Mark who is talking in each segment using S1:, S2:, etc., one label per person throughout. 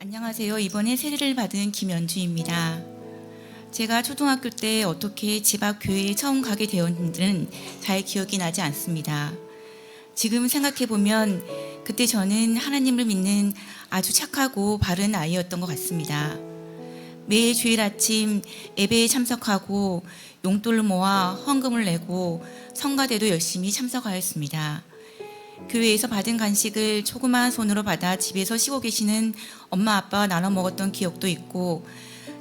S1: 안녕하세요. 이번에 세례를 받은 김연주입니다. 제가 초등학교 때 어떻게 집 앞 교회에 처음 가게 되었는지는 잘 기억이 나지 않습니다. 지금 생각해보면 그때 저는 하나님을 믿는 아주 착하고 바른 아이였던 것 같습니다. 매일 주일 아침 예배에 참석하고 용돈을 모아 헌금을 내고 성가대도 열심히 참석하였습니다. 교회에서 받은 간식을 조그마한 손으로 받아 집에서 쉬고 계시는 엄마 아빠와 나눠 먹었던 기억도 있고,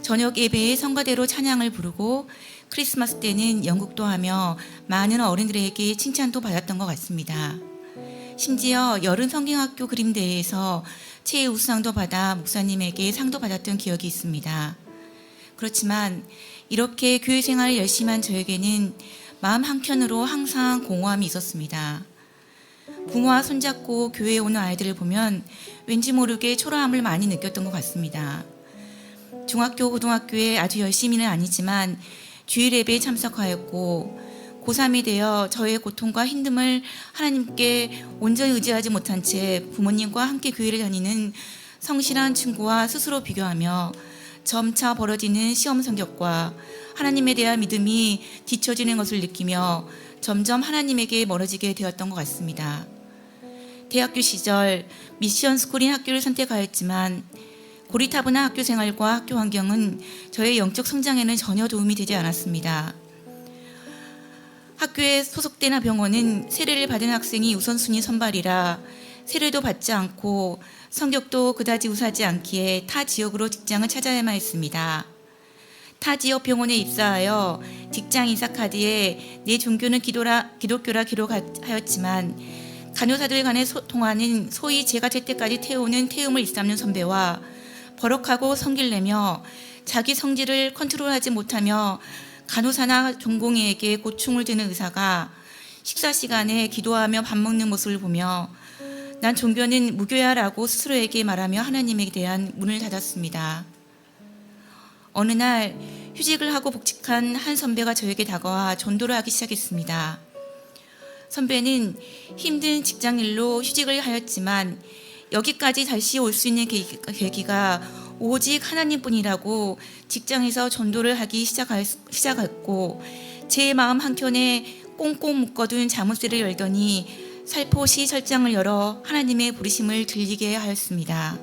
S1: 저녁 예배에 성가대로 찬양을 부르고 크리스마스 때는 연극도 하며 많은 어른들에게 칭찬도 받았던 것 같습니다. 심지어 여름 성경학교 그림대회에서 최우수상도 받아 목사님에게 상도 받았던 기억이 있습니다. 그렇지만 이렇게 교회 생활을 열심히 한 저에게는 마음 한켠으로 항상 공허함이 있었습니다. 부모와 손잡고 교회에 오는 아이들을 보면 왠지 모르게 초라함을 많이 느꼈던 것 같습니다. 중학교, 고등학교에 아주 열심히는 아니지만 주일 예배에 참석하였고, 고3이 되어 저의 고통과 힘듦을 하나님께 온전히 의지하지 못한 채 부모님과 함께 교회를 다니는 성실한 친구와 스스로 비교하며 점차 벌어지는 시험 성적과 하나님에 대한 믿음이 뒤처지는 것을 느끼며 점점 하나님에게 멀어지게 되었던 것 같습니다. 대학교 시절 미션 스쿨인 학교를 선택하였지만 고리타분한 학교 생활과 학교 환경은 저의 영적 성장에는 전혀 도움이 되지 않았습니다. 학교에 소속된 병원은 세례를 받은 학생이 우선순위 선발이라 세례도 받지 않고 성적도 그다지 우수하지 않기에 타 지역으로 직장을 찾아야만 했습니다. 타 지역 병원에 입사하여 직장 인사 카드에 내 종교는 기독교라 기록하였지만 간호사들 간의 통화는 소위 제가 될 때까지 태우는 태움을 일삼는 선배와 버럭하고 성기를 내며 자기 성질을 컨트롤하지 못하며 간호사나 전공의에게 고충을 드는 의사가 식사 시간에 기도하며 밥 먹는 모습을 보며 난 종교는 무교야라고 스스로에게 말하며 하나님에 대한 문을 닫았습니다. 어느 날 휴직을 하고 복직한 한 선배가 저에게 다가와 전도를 하기 시작했습니다. 선배는 힘든 직장일로 휴직을 하였지만 여기까지 다시 올 수 있는 계기가 오직 하나님뿐이라고 직장에서 전도를 하기 시작했고, 제 마음 한켠에 꽁꽁 묶어둔 자물쇠를 열더니 살포시 철장을 열어 하나님의 부르심을 들리게 하였습니다.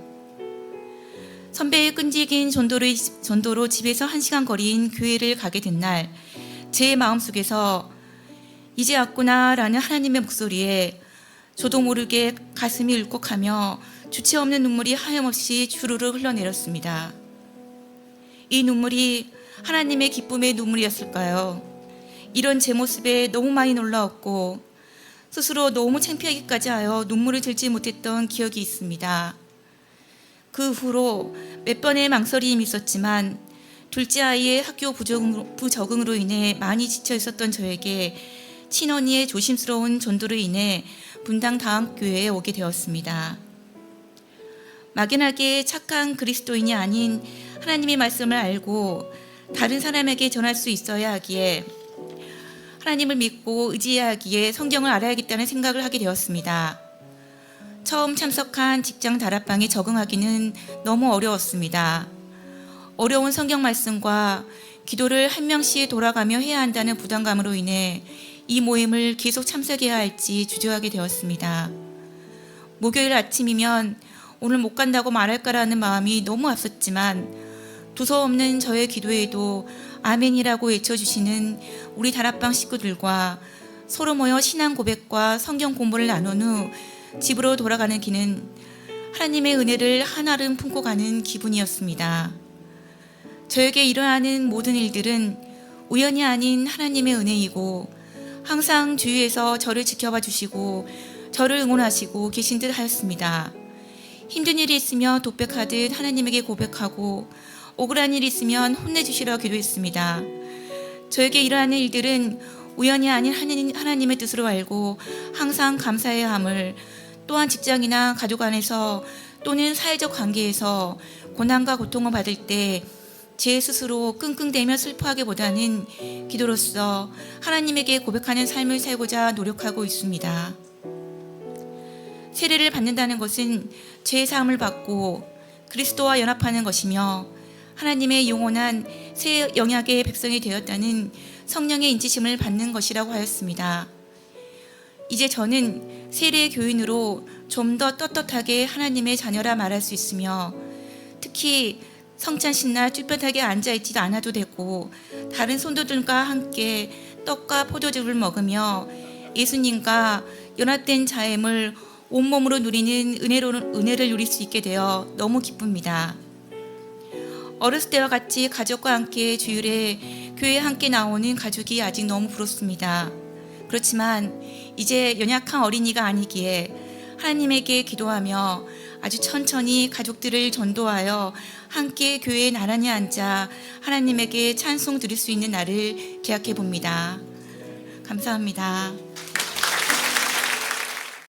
S1: 선배의 끈질긴 전도로 집에서 1시간 거리인 교회를 가게 된 날, 제 마음속에서 이제 왔구나 라는 하나님의 목소리에 저도 모르게 가슴이 울컥하며 주체 없는 눈물이 하염없이 주르르 흘러내렸습니다. 이 눈물이 하나님의 기쁨의 눈물이었을까요? 이런 제 모습에 너무 많이 놀라웠고 스스로 너무 창피하기까지 하여 눈물을 들지 못했던 기억이 있습니다. 그 후로 몇 번의 망설임이 있었지만 둘째 아이의 학교 부적응으로 인해 많이 지쳐 있었던 저에게 친언니의 조심스러운 전도로 인해 분당 다음교회에 오게 되었습니다. 막연하게 착한 그리스도인이 아닌 하나님의 말씀을 알고 다른 사람에게 전할 수 있어야 하기에, 하나님을 믿고 의지해야 하기에 성경을 알아야겠다는 생각을 하게 되었습니다. 처음 참석한 직장 다락방에 적응하기는 너무 어려웠습니다. 어려운 성경 말씀과 기도를 한 명씩 돌아가며 해야 한다는 부담감으로 인해 이 모임을 계속 참석해야 할지 주저하게 되었습니다. 목요일 아침이면 오늘 못 간다고 말할까라는 마음이 너무 앞섰지만 두서없는 저의 기도에도 아멘이라고 외쳐주시는 우리 다락방 식구들과 서로 모여 신앙 고백과 성경 공부를 나눈 후 집으로 돌아가는 길은 하나님의 은혜를 한알음 품고 가는 기분이었습니다. 저에게 일어나는 모든 일들은 우연이 아닌 하나님의 은혜이고 항상 주위에서 저를 지켜봐 주시고 저를 응원하시고 계신 듯 하였습니다. 힘든 일이 있으면 독백하듯 하나님에게 고백하고 억울한 일이 있으면 혼내주시라 기도했습니다. 저에게 일어나는 일들은 우연이 아닌 하나님의 뜻으로 알고 항상 감사해야 함을, 또한 직장이나 가족 안에서 또는 사회적 관계에서 고난과 고통을 받을 때 제 스스로 끙끙대며 슬퍼하기보다는 기도로서 하나님에게 고백하는 삶을 살고자 노력하고 있습니다. 세례를 받는다는 것은 죄의 사함을 받고 그리스도와 연합하는 것이며 하나님의 영원한 새 영약의 백성이 되었다는 성령의 인치심을 받는 것이라고 하였습니다. 이제 저는 세례 교인으로 좀 더 떳떳하게 하나님의 자녀라 말할 수 있으며 특히 성찬신날 쭈뼛하게 앉아있지도 않아도 되고 다른 성도들과 함께 떡과 포도즙을 먹으며 예수님과 연합된 자임을 온몸으로 누리는 은혜를 누릴 수 있게 되어 너무 기쁩니다. 어렸을 때와 같이 가족과 함께 주일에 교회에 함께 나오는 가족이 아직 너무 부럽습니다. 그렇지만 이제 연약한 어린이가 아니기에 하나님에게 기도하며 아주 천천히 가족들을 전도하여 함께 교회에 나란히 앉아 하나님에게 찬송 드릴 수 있는 날을 기약해 봅니다. 감사합니다.